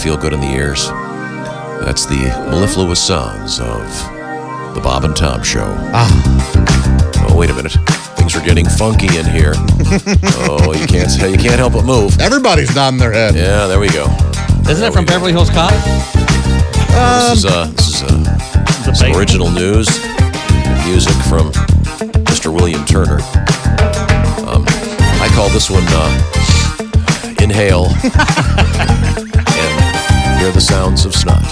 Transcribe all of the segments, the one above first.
feel good in the ears. That's the mellifluous sounds of the Bob and Tom Show. Oh, wait a minute. Things are getting funky in here. Oh, you can't help but move. Everybody's nodding their head. Yeah, there we go. Isn't it from Beverly Hills Cop? This is some original news and music from Mr. William Turner. I call this one Inhale and Hear the Sounds of Snot.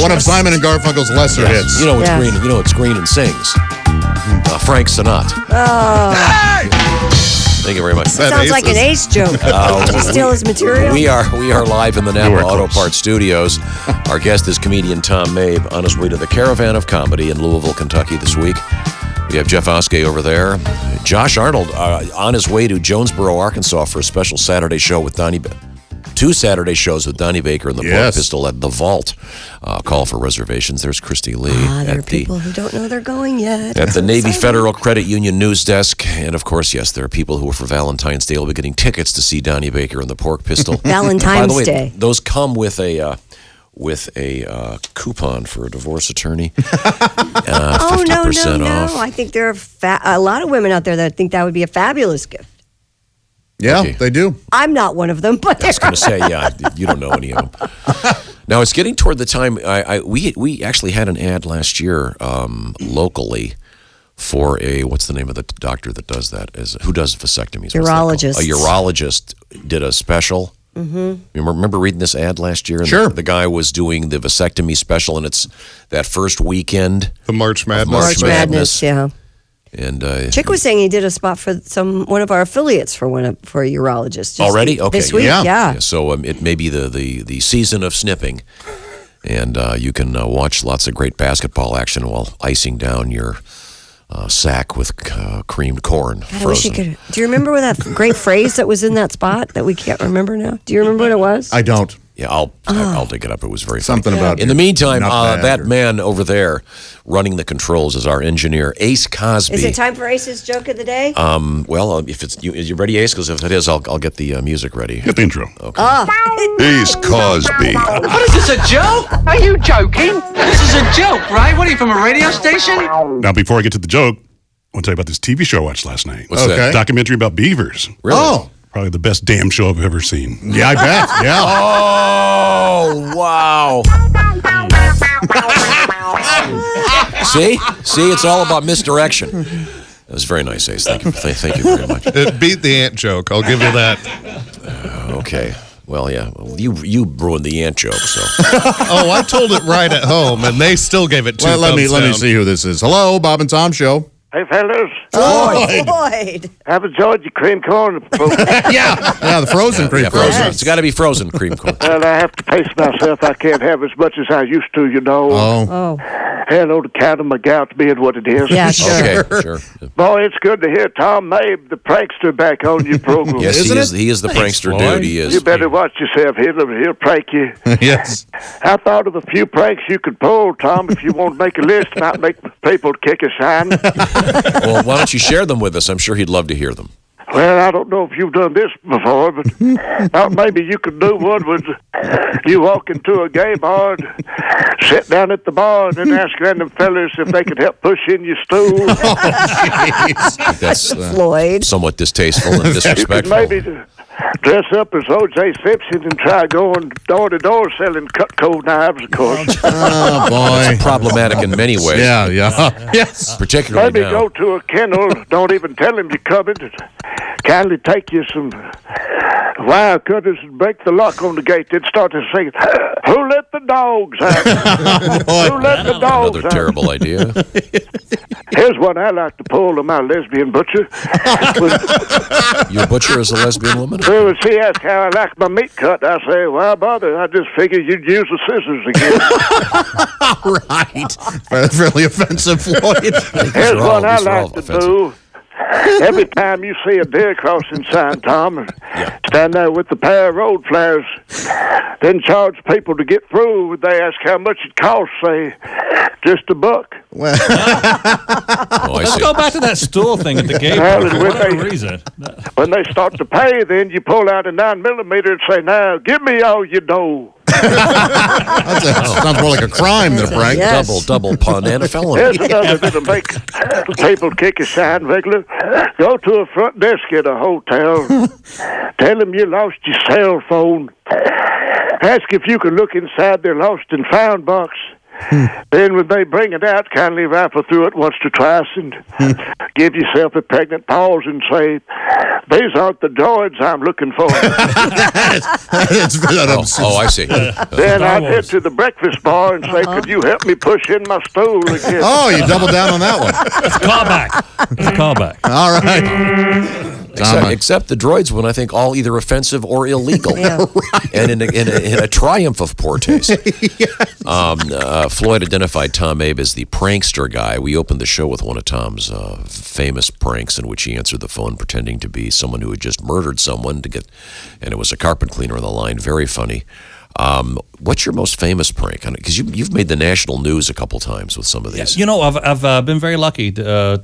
One of Simon and Garfunkel's lesser hits. You know it's green. You know it's green and sings. Frank Sinatra. Oh. Thank you very much. Sounds like an Ace joke. Did you steal his material? We are live in the Napa Auto Parts Studios. Our guest is comedian Tom Mabe on his way to the Caravan of Comedy in Louisville, Kentucky this week. We have Jeff Oskey over there. Josh Arnold on his way to Jonesboro, Arkansas for a special Saturday show with Donnie. 2 Saturday shows with Donnie Baker and the Pork Pistol at the Vault. Call for reservations. There's Christy Lee. There are people who don't know they're going yet. At the Navy Federal Credit Union news desk. And, of course, yes, there are people who, for Valentine's Day, will be getting tickets to see Donnie Baker and the Pork Pistol. Valentine's By the way, Day. Those come with a coupon for a divorce attorney. 50% off. I think there are a lot of women out there that think that would be a fabulous gift. Yeah, they do. I'm not one of them, but I was going to say, you don't know any of them. Now, it's getting toward the time, we actually had an ad last year locally for what's the name of the doctor that does that? Who does vasectomies? Urologist. A urologist did a special. Mm-hmm. You remember reading this ad last year? And sure. The guy was doing the vasectomy special, and it's that first weekend. The March Madness. March Madness, yeah. And Chick was saying he did a spot for one of our affiliates for a urologist. Already? Okay. This week, yeah. So it may be the season of snipping, and you can watch lots of great basketball action while icing down your sack with creamed corn. God, I wish you could. Do you remember that great phrase that was in that spot that we can't remember now? Do you remember what it was? I don't. Yeah, I'll dig it up. It was very something funny. about. In the meantime, that man over there running the controls is our engineer, Ace Cosby. Is it time for Ace's joke of the day? Well, if it's you ready, Ace? Because if it is, I'll get the music ready. Get the intro. Okay. Ace Cosby. What is this, a joke? Are you joking? This is a joke, right? What are you, from a radio station? Now, before I get to the joke, I want to tell you about this TV show I watched last night. What's that? Documentary about beavers. Really? Oh. Probably the best damn show I've ever seen. Yeah, I bet. Yeah. Oh, wow. See, it's all about misdirection. That was very nice, Ace. Thank you very much. It beat the ant joke. I'll give you that. Okay. Well, yeah. Well, you ruined the ant joke, so. Oh, I told it right at home, and they still gave it 2 thumbs Let me down. see who this is. Hello, Bob and Tom Show. Hey, fellas. Floyd. I've enjoyed your cream corn. Yeah, the frozen cream corn. Frozen. It's got to be frozen cream corn. Well, I have to pace myself. I can't have as much as I used to, you know. Oh. Hell, to count my gout being what it is. Yeah, sure. Okay, sure. Boy, it's good to hear Tom Mabe, the prankster, back on your program. Yes, he is the Thanks, prankster Floyd. dude. He is. You better watch yourself. He'll prank you. Yes. I thought of a few pranks you could pull, Tom, if you want to make a list. Might make people kick a sign. Well, why don't you share them with us? I'm sure he'd love to hear them. Well, I don't know if you've done this before, but thought maybe you could do one with you walk into a gay bar and sit down at the bar and then ask random fellas if they could help push in your stool. That's Floyd. somewhat distasteful and You could disrespectful. maybe dress up as O.J. Simpson and try going door to door selling Cutco knives, of course. Oh, boy. Problematic in many ways. Yeah. Yes. Particularly Maybe now. go to a kennel, don't even tell him you're coming, kindly take you some wire cutters and break the lock on the gate, then start to sing, "Who let the dogs out? Who let the dogs Another out?" terrible idea. Here's one I like to pull on my lesbian butcher. Your butcher is a lesbian woman? Well, when she asks how I like my meat cut, I say, "Why bother? I just figured you'd use the scissors again." Right. That's really offensive, Floyd. Here's one I like to do. every time you see a deer crossing sign, Tom, stand there with the pair of road flares, then charge people to get through. They ask how much it costs, say, just $1. Let's go back to that stool thing at the gate Well, for whatever reason. When they start to pay, then you pull out a 9mm and say, now, give me all you know. Sounds more like a crime than a prank. Yes. Double pun and a felony. Here's another that'll make people kick a shine regular. Go to a front desk at a hotel. Tell them you lost your cell phone. Ask if you can look inside their lost and found box. Then when they bring it out, kindly rifle through it once or twice and give yourself a pregnant pause and say, these aren't the droids I'm looking for. I see. Then I'd head to the breakfast bar and say, could you help me push in my stool again? Oh, you double down on that one. It's a callback. It's a callback. All right. Except the droids one, I think, all either offensive or illegal. And in a triumph of poor taste. Floyd identified Tom Mabe as the prankster guy. We opened the show with one of Tom's famous pranks in which he answered the phone pretending to be someone who had just murdered someone and it was a carpet cleaner on the line. Very funny. What's your most famous prank? Because you've made the national news a couple times with some of these. You know, I've been very lucky to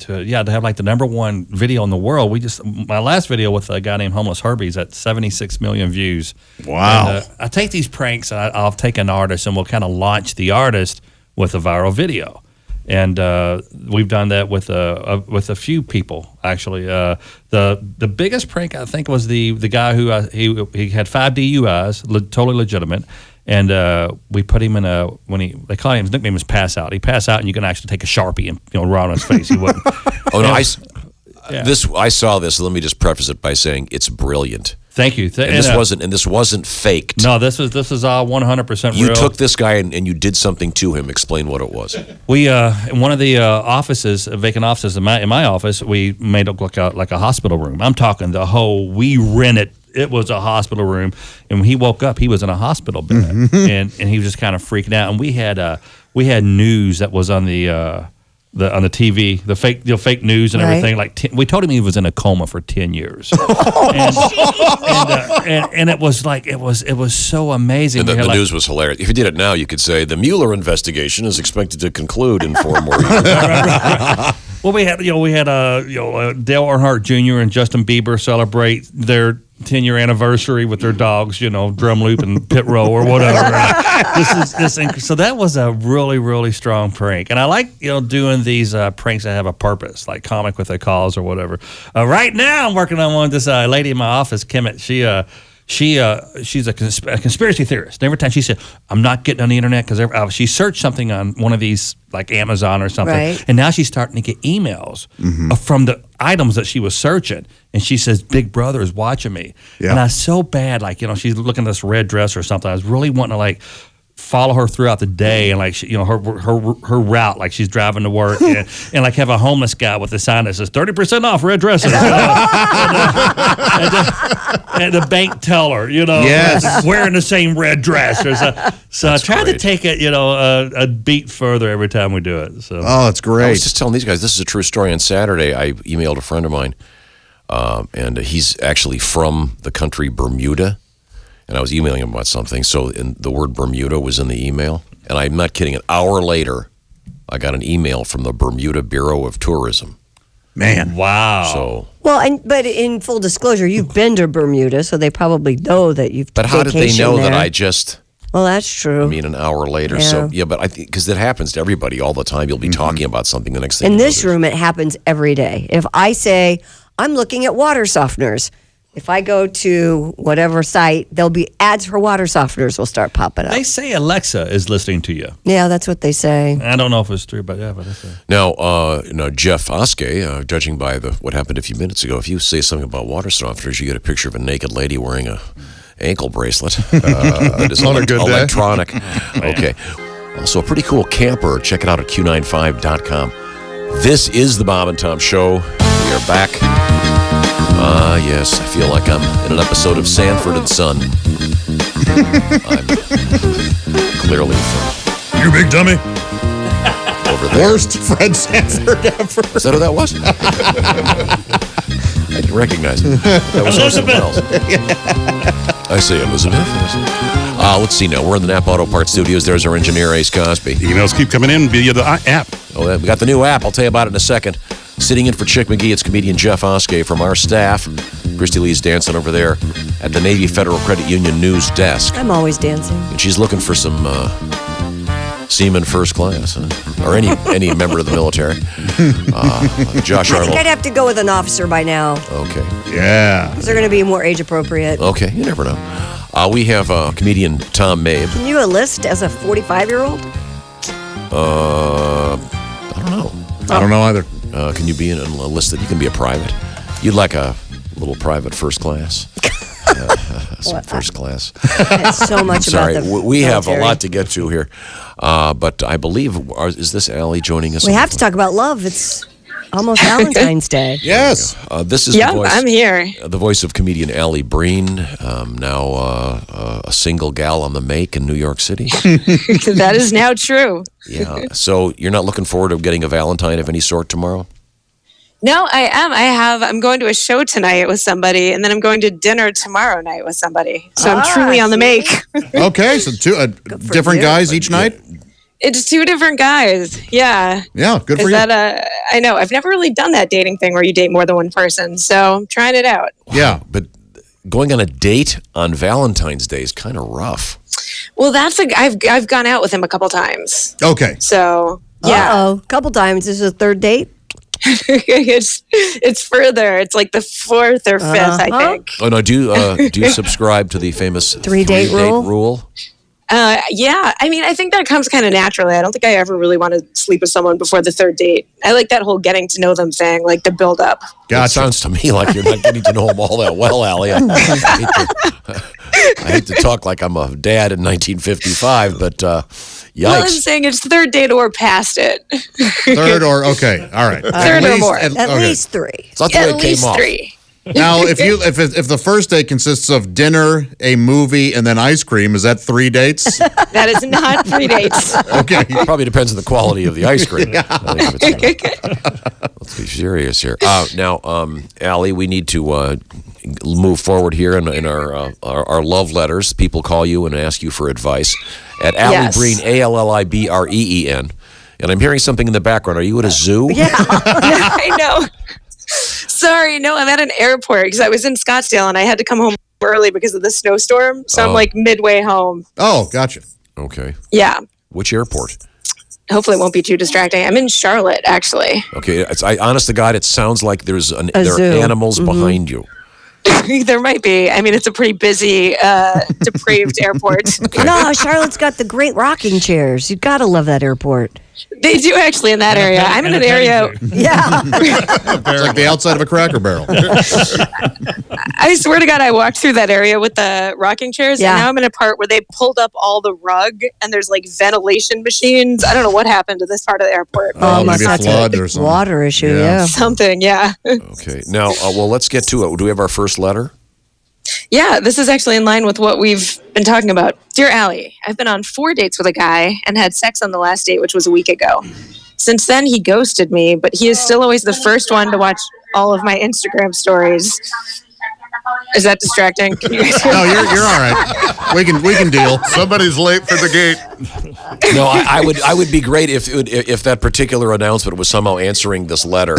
have like the #1 video in the world. My last video with a guy named Homeless Herbie's at 76 million views. Wow. And, I take these pranks and I'll take an artist and we'll kind of launch the artist with a viral video. And we've done that with a few people actually. The biggest prank I think was the guy who he had 5 DUIs, totally legitimate. And we put him in they call him, his nickname is Pass Out. He pass out and you can actually take a Sharpie and right on his face. He wouldn't. I saw this. Let me just preface it by saying it's brilliant. Thank you. And this wasn't faked. No, this is all 100% real. You took this guy and you did something to him. Explain what it was. We in one of the offices, vacant offices in my office, we made it look like a hospital room. I'm talking we rented. It was a hospital room, and when he woke up, he was in a hospital bed, and he was just kind of freaking out. And we had news that was on the TV, the fake news and everything. We told him he was in a coma for 10 years, and it was like it was so amazing. And the news was hilarious. If you did it now, you could say the Mueller investigation is expected to conclude in 4 more years. Well, we had Dale Earnhardt Jr. and Justin Bieber celebrate their 10-year anniversary with their dogs, drum loop and pit row or whatever. So that was a really, really strong prank. And I like, doing these pranks that have a purpose, like Comic with a Cause or whatever. Right now I'm working on one with this lady in my office, Kemet. She's a conspiracy theorist. And every time she said, I'm not getting on the internet because she searched something on one of these, like Amazon or something. Right. And now she's starting to get emails from the items that she was searching. And she says, Big Brother is watching me. Yeah. And I so bad, she's looking at this red dress or something. I was really wanting to follow her throughout the day and her route, like she's driving to work and have a homeless guy with a sign that says 30% off red dresses and the bank teller, yes, wearing the same red dress. So I tried to take it, a beat further every time we do it. So that's great. I was just telling these guys, this is a true story. On Saturday, I emailed a friend of mine, and he's actually from the country Bermuda. And I was emailing him about something, so the word Bermuda was in the email. And I'm not kidding, an hour later, I got an email from the Bermuda Bureau of Tourism. Man. Wow. So. Well, but in full disclosure, you've been to Bermuda, so they probably know that you've But how did they know there. that I just... Well, that's true. An hour later. Yeah. So, but I think, because that happens to everybody all the time. You'll be talking about something the next thing. In this room, it happens every day. If I say, I'm looking at water softeners, if I go to whatever site, there'll be ads for water softeners will start popping up. They say Alexa is listening to you. Yeah, that's what they say. I don't know if it's true, but yeah, but that's it. Now, Jeff Oskey, judging by what happened a few minutes ago, if you say something about water softeners, you get a picture of a naked lady wearing a ankle bracelet that is electronic. Okay. Also, a pretty cool camper. Check it out at Q95.com. This is the Bob and Tom Show. We are back. Yes, I feel like I'm in an episode of Sanford and Son. I'm clearly from... You big dummy. Well, over there. Worst Fred Sanford ever. Is that who that was? I didn't recognize him. That was someone else. I see Elizabeth. Let's see now. We're in the Napa Auto Parts Studios. There's our engineer, Ace Cosby. Emails keep coming in via the app. Oh, we got the new app. I'll tell you about it in a second. Sitting in for Chick McGee, it's comedian Jeff Oskey from our staff. Christy Lee's dancing over there at the Navy Federal Credit Union news desk. I'm always dancing. And she's looking for some seaman first class, or any member of the military. Josh I Arnold. think I'd have to go with an officer by now. Okay. Yeah. Because they're going to be more age appropriate. Okay, you never know. We have comedian Tom Mabe. Can you enlist as a 45-year-old? I don't know. I don't know either. Can you be enlisted? You can be a private. You'd like a little private first class. Some first class. That's so much Sorry, about the we have a military. lot to get to here. But I believe, is this Alli joining us? We have to talk about love. It's almost Valentine's Day. Yes. This is Yeah, the voice, I'm here. the voice of comedian Alli Breen, now a single gal on the make in New York City. That is now true. Yeah. So you're not looking forward to getting a Valentine of any sort tomorrow? No, I am. I'm going to a show tonight with somebody, and then I'm going to dinner tomorrow night with somebody. So I'm truly on the make. Okay, so two different you. guys each night? It's two different guys. Yeah. Yeah, good for Is you. that I know. I've never really done that dating thing where you date more than one person. So I'm trying it out. Yeah. But going on a date on Valentine's Day is kind of rough. Well, I've gone out with him a couple times. Okay. So yeah. Uh-oh. Couple times. This is a third date? it's further. It's like the fourth or fifth, I think. Oh no! Do you subscribe to the famous Three-date rule? Yeah. I mean, I think that comes kind of naturally. I don't think I ever really want to sleep with someone before the third date. I like that whole getting to know them thing, like the build up. It sounds to me like you're not getting to know them all that well, Alli. I hate to talk like I'm a dad in 1955, but yikes. Well, I'm saying it's third date or past it. Third or, okay, all right. Third or more. At least three. So that's the way At it came least off. 3. Now, if the first date consists of dinner, a movie, and then ice cream, is that 3 dates? That is not 3 dates. Okay. Probably depends on the quality of the ice cream. Let's be serious here. Now, Alli, we need to move forward here in our love letters. People call you and ask you for advice at Alli Breen, ALLIBREEN. And I'm hearing something in the background. Are you at a zoo? Yeah. I know. Sorry, no, I'm at an airport because I was in Scottsdale and I had to come home early because of the snowstorm. So I'm like midway home. Oh, gotcha. Okay. Yeah. Which airport? Hopefully it won't be too distracting. I'm in Charlotte, actually. Okay. Honest to God, it sounds like there zoo. are animals behind you. There might be. I mean, it's a pretty busy, depraved airport. No, Charlotte's got the great rocking chairs. You've got to love that airport. They do actually in that area. I'm in an area. Yeah. It's like the outside of a Cracker Barrel. I swear to God, I walked through that area with the rocking chairs, Yeah. and now I'm in a part where they pulled up all the rug, and there's like ventilation machines. I don't know what happened to this part of the airport. Oh, maybe a that's flood or something. Water issue, Yeah. yeah. Something, yeah. Okay. Now, well, let's get to it. Do we have our first letter? Yeah, this is actually in line with what we've been talking about. Dear Alli, I've been on 4 dates with a guy and had sex on the last date, which was a week ago. Since then, he ghosted me, but he is still always the first one to watch all of my Instagram stories. Is that distracting? Can you guys hear No, me? you're all right. We can deal. Somebody's late for the gate. No, I would be great if that particular announcement was somehow answering this letter.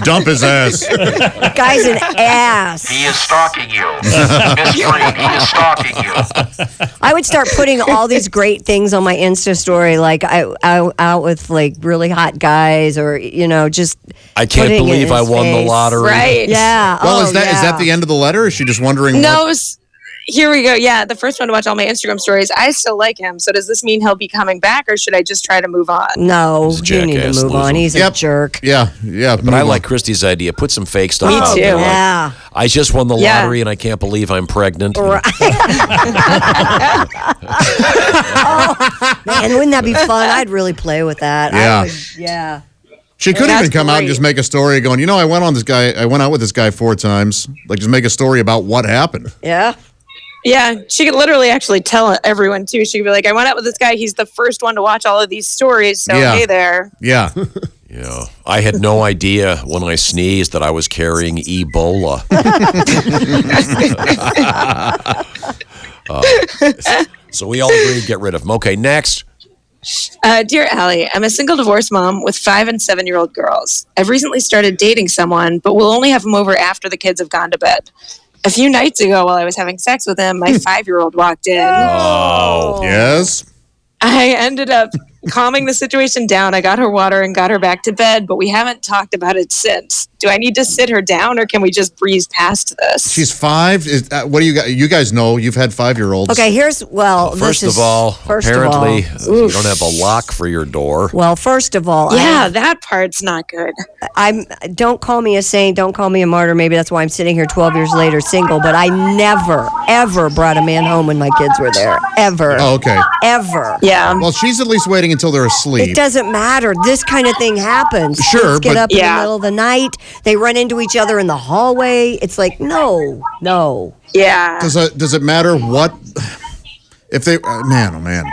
Dump his ass. Guy's an ass. He is stalking you. Mystery, he is stalking you. I would start putting all these great things on my Insta story, like I out with like really hot guys, or just. I can't putting it believe in I his won the face. lottery. Right. Yeah. Well, oh, is that the end of the letter? Is she just wondering? No, here we go. Yeah, the first one to watch all my Instagram stories. I still like him. So does this mean he'll be coming back, or should I just try to move on? No, He's a you need to jackass, move lose on. him. He's a jerk. Yeah. But I like Christy's idea. Put some fake stuff Me out too. there. Like, Yeah. I just won the Yeah. lottery and I can't believe I'm pregnant. Right. Man, wouldn't that be fun? I'd really play with that. Yeah. Yeah. She could That's even come out and great. just make a story going, I went out with this guy 4 times. Like, just make a story about what happened. Yeah. Yeah, she could literally actually tell everyone too. She'd be like, I went out with this guy. He's the first one to watch all of these stories. So hey there. Yeah. Yeah. I had no idea when I sneezed that I was carrying Ebola. So we all agreed to get rid of him. Okay, next. Dear Allie, I'm a single divorced mom with 5 and 7-year-old girls. I've recently started dating someone, but we'll only have him over after the kids have gone to bed. A few nights ago, while I was having sex with him, my 5-year-old walked in. Oh. Yes. I ended up calming the situation down. I got her water and got her back to bed, but we haven't talked about it since. Do I need to sit her down or can we just breeze past this? She's 5. What do you guys? You guys know you've had 5-year-olds. Okay, First of all, apparently you don't have a lock for your door. Well, first of all, that part's not good. Don't call me a saint, don't call me a martyr. Maybe that's why I'm sitting here 12 years later single, but I never, ever brought a man home when my kids were there. Ever. Oh, okay. Ever. Yeah. Well, she's at least waiting until they're asleep. It doesn't matter. This kind of thing happens. Sure, Kids get but- up in the middle of the night. They run into each other in the hallway. It's like, no. Yeah. Does it matter what? If they, man, oh man.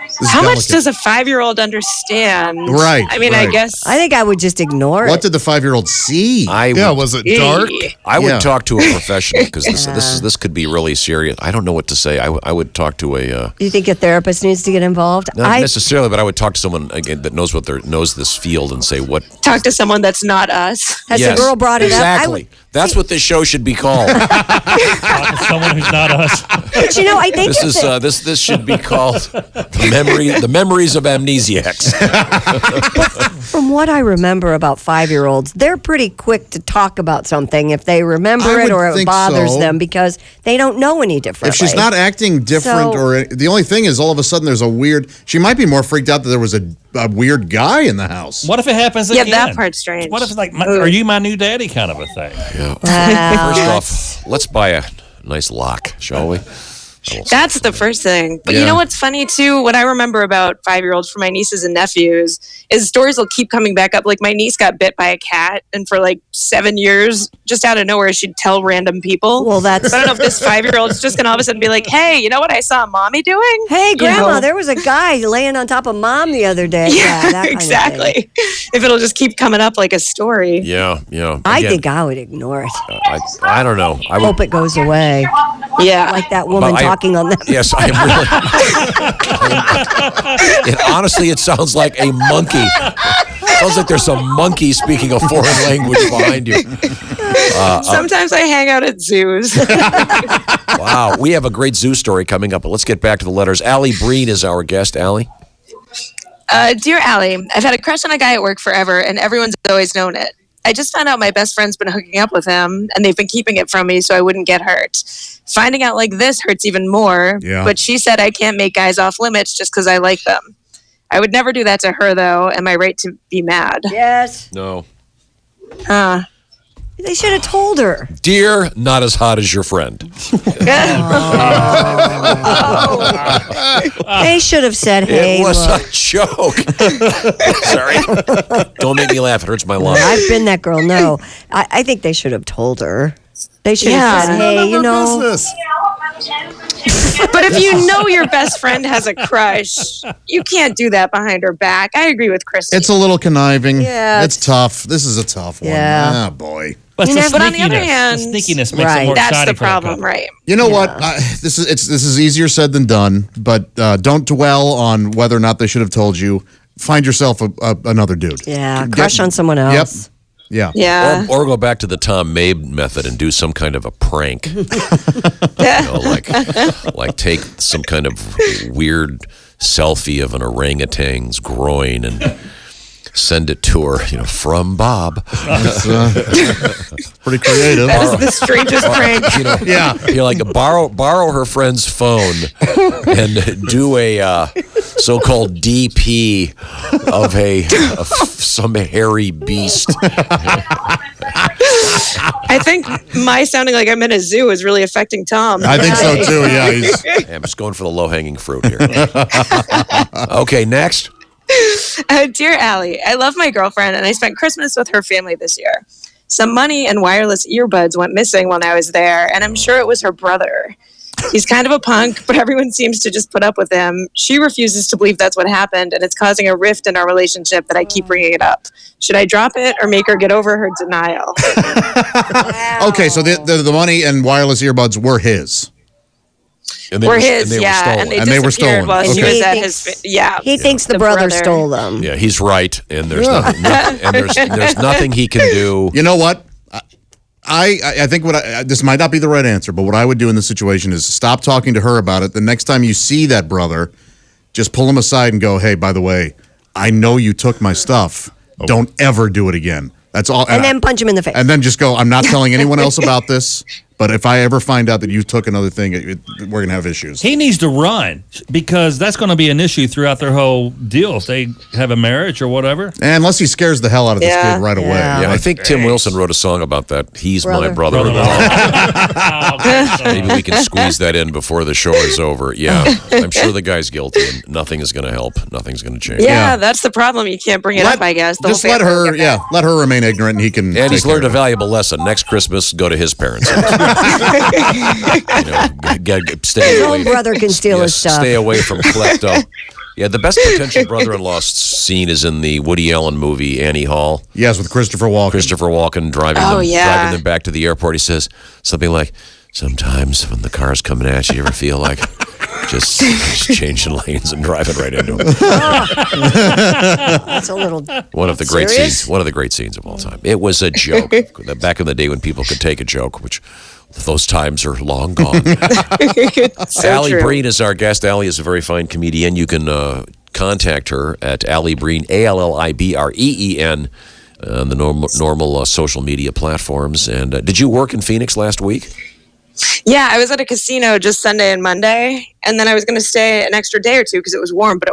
This is How much delicate. does a 5-year-old understand? Right, I mean, right. I guess. I think I would just ignore What it. did the 5-year-old see? Was it dark? I would Yeah. talk to a professional because this could be really serious. I don't know what to say. I would talk to a You think a therapist needs to get involved? not necessarily, but I would talk to someone again that knows knows this field and say what. Talk to someone that's not us. Has Yes, the girl brought it up? exactly. That's what this show should be called. Someone who's not us. But I think This is this should be called the memories of amnesiacs. from what I remember about 5-year-olds, they're pretty quick to talk about something if they remember I it would or it think bothers so. them because they don't know any differently. If she's not acting different, So- the only thing is all of a sudden there's a weird. She might be more freaked out that there was a weird guy in the house. What if it happens Yeah, again? that part's strange. What if it's like, are you my new daddy kind of a thing? Wow. First off, let's buy a nice lock, shall we? That's the first thing. But Yeah. you know what's funny too? What I remember about 5-year-olds for my nieces and nephews is stories will keep coming back up. Like my niece got bit by a cat, and for like 7 years, just out of nowhere, she'd tell random people. Well, that's- So I don't know if this 5-year-old's just gonna all of a sudden be like, "Hey, you know what I saw mommy doing? Hey, You Grandma, know? there was a guy laying on top of Mom the other day. Yeah, that kind of exactly. thing. If it'll just keep coming up like a story. Yeah. I Again, think I would ignore it. I don't know. I would. Hope it goes away. Yeah. Like that woman But talking on them. Yes, I am really. Honestly, it sounds like a monkey. Sounds like there's some monkey speaking a foreign language behind you. Sometimes I hang out at zoos. Wow, we have a great zoo story coming up, but let's get back to the letters. Alli Breen is our guest. Alli? Dear Allie, I've had a crush on a guy at work forever, and everyone's always known it. I just found out my best friend's been hooking up with him, and they've been keeping it from me so I wouldn't get hurt. Finding out like this hurts even more, Yeah. but she said I can't make guys off limits just because I like them. I would never do that to her, though. Am I right to be mad? Yes. No. They should have told her. Dear, not as hot as your friend. They should have said, hey, It was look, a joke. Sorry. Don't make me laugh. It hurts my lungs. I've been that girl. No, I think they should have told her. They should Yeah. have said, hey, you know. But if you know your best friend has a crush, you can't do that behind her back. I agree with Christy. It's a little conniving. Yeah, It's tough. This is a tough one. Yeah. Ah, boy. But, You the never- But on the other sneakiness- hand- the sneakiness makes Right. it more That's exciting the for that problem, couple. right? You know what? This is easier said than done. But don't dwell on whether or not they should have told you. Find yourself another dude. Yeah, crush on someone Yep. else. Yeah. Yeah. Or go back to the Tom Mabe method and do some kind of a prank. Like take some kind of weird selfie of an orangutan's groin and send it to her, from Bob. Pretty creative. That is the strangest prank. Yeah. You're like borrow her friend's phone and do a so-called DP of some hairy beast. I think my sounding like I'm in a zoo is really affecting Tom. I think so too. Yeah. Hey, I'm just going for the low-hanging fruit here. Okay, next. Dear Allie, I love my girlfriend and I spent Christmas with her family this year. Some money and wireless earbuds went missing when I was there, and I'm sure it was her brother. He's kind of a punk, but everyone seems to just put up with him. She refuses to believe that's what happened, and it's causing a rift in our relationship that I keep bringing it up. Should I drop it or make her get over her denial? Okay, so the money and wireless earbuds were his. And they Were were, his, and they yeah, were stolen. and they And they were disappeared stolen. while he Okay. was at He his. thinks- Yeah, He thinks the brother stole them. Yeah, he's right, and there's there's nothing he can do. You know what? I think this might not be the right answer, but what I would do in this situation is stop talking to her about it. The next time you see that brother, just pull him aside and go, "Hey, by the way, I know you took my stuff. Don't ever do it again." That's all. And then punch him in the face. And then just go, "I'm not telling anyone else about this, but if I ever find out that you took another thing, we're going to have issues." He needs to run because that's going to be an issue throughout their whole deal if they have a marriage or whatever. Unless he scares the hell out of this Yeah. kid right away. Yeah, I think Tim Wilson wrote a song about that. He's my Brother. brother-in-law. Maybe we can squeeze that in before the show is over. Yeah, I'm sure the guy's guilty, and nothing is going to help. Nothing's going to change. Yeah, that's the problem. You can't bring it up, I guess. The Just whole let family will her, get mad. let her remain ignorant, and he can. And he's take care learned a of it. valuable lesson. Next Christmas, go to his parents' house. Stay His away. own brother can steal his stuff. Stay away from klepto. Yeah, the best potential brother-in-law scene is in the Woody Allen movie Annie Hall. Yes, with Christopher Walken. Christopher Walken driving them back to the airport. He says something like, "Sometimes when the car's coming at you, you ever feel like just changing lanes and driving right into them." That's a little. One of the great Serious? scenes. One of the great scenes of all time. It was a joke. Back in the day when people could take a joke, which those times are long gone. Alli true. Breen is our guest. Alli is a very fine comedian. You can contact her at Alli Breen, ALLIBREEN, on the normal social media platforms. And did you work in Phoenix last week? Yeah, I was at a casino just Sunday and Monday, and then I was going to stay an extra day or two because it was warm, but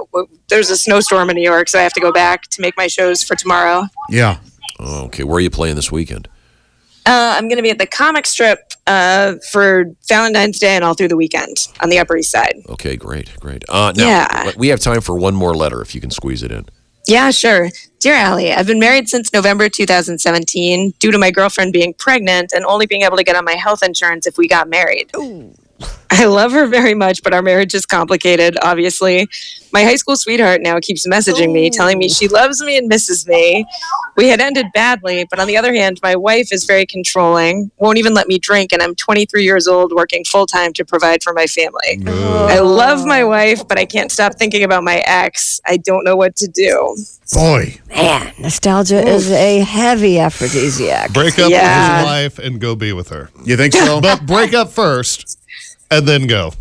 there's a snowstorm in New York, so I have to go back to make my shows for tomorrow. Yeah. Oh, okay, where are you playing this weekend? I'm going to be at the comic strip for Valentine's Day and all through the weekend on the Upper East Side. Okay, great. Now, Yeah. we have time for one more letter if you can squeeze it in. Yeah, sure. Dear Alli, I've been married since November 2017 due to my girlfriend being pregnant and only being able to get on my health insurance if we got married. Ooh. I love her very much, but our marriage is complicated, obviously. My high school sweetheart now keeps messaging me, telling me she loves me and misses me. We had ended badly, but on the other hand, my wife is very controlling, won't even let me drink, and I'm 23 years old working full-time to provide for my family. I love my wife, but I can't stop thinking about my ex. I don't know what to do. Boy. Man, nostalgia is a heavy aphrodisiac. Break up Yeah. with his wife and go be with her. You think so? But break up first and then go.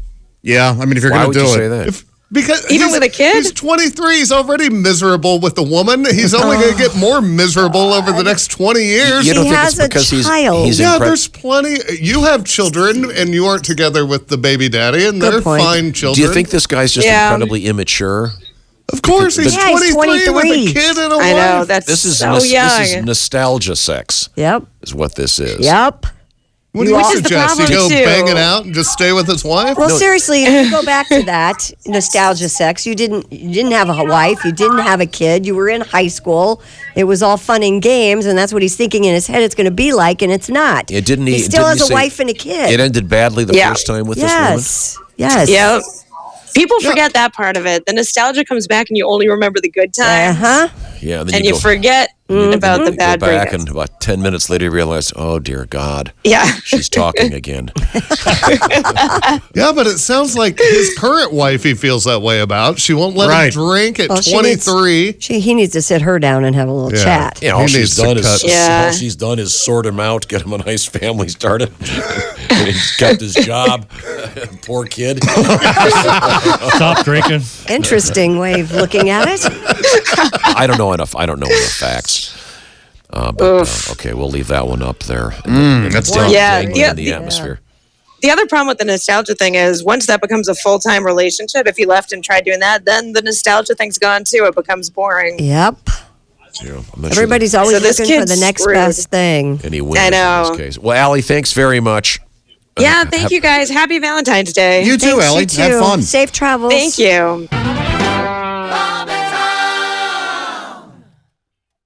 Yeah. I mean, if you're Why going to would do you it. say that? Because Even with a kid? He's 23. He's already miserable with the woman. He's only going to get more miserable over the next 20 years. You don't He think has it's because a child. he's Yeah, incre- there's plenty. You have children, and you aren't together with the baby daddy, and Good they're point. fine Do children. you think this guy's just Yeah. incredibly immature? Of course, he's Yeah, he's 23 with 23. a kid and a I know, wife. that's This is so young. this is nostalgia sex. Yep. Is what this is. Yep. What do you Which is the suggest? He problem, go too. bang it out and just stay with his wife? Well, seriously, if you go back to that nostalgia sex, you didn't have a wife, you didn't have a kid, you were in high school. It was all fun and games, and that's what he's thinking in his head it's going to be like, and it's not. It didn't. He still didn't has you a say wife and a kid. It ended badly the Yeah. first time with this woman. Yes. Yep. People forget that part of it. The nostalgia comes back and you only remember the good Uh times. huh. Yeah, and then And you you go, forget about the you bad go back, breakups. and about 10 minutes later, you realize, oh dear God, Yeah. she's talking again. Yeah, but it sounds like his current wife he feels that way about. She won't let him Right. drink at Well, she 23. He needs to sit her down and have a little Yeah. chat. Yeah, all He she's needs to done is cut. Yeah. all she's done is sort him out, get him a nice family started. And he's kept his job. Poor kid. Stop drinking. Interesting way of looking at it. I don't know enough facts. Okay, we'll leave that one up there. That's Dangling Yeah, in the atmosphere. The other problem with the nostalgia thing is once that becomes a full-time relationship, if he left and tried doing that, then the nostalgia thing's gone too. It becomes boring. Yep. Yeah, I'm not Everybody's always So this looking for the kid's next screwed. best thing. sure any winners I know. in this case. Well, Alli, thanks very much. Yeah, thank you guys. Happy Valentine's Day. You too, Thanks, Alli. you too. Have fun. Safe travels. Thank you.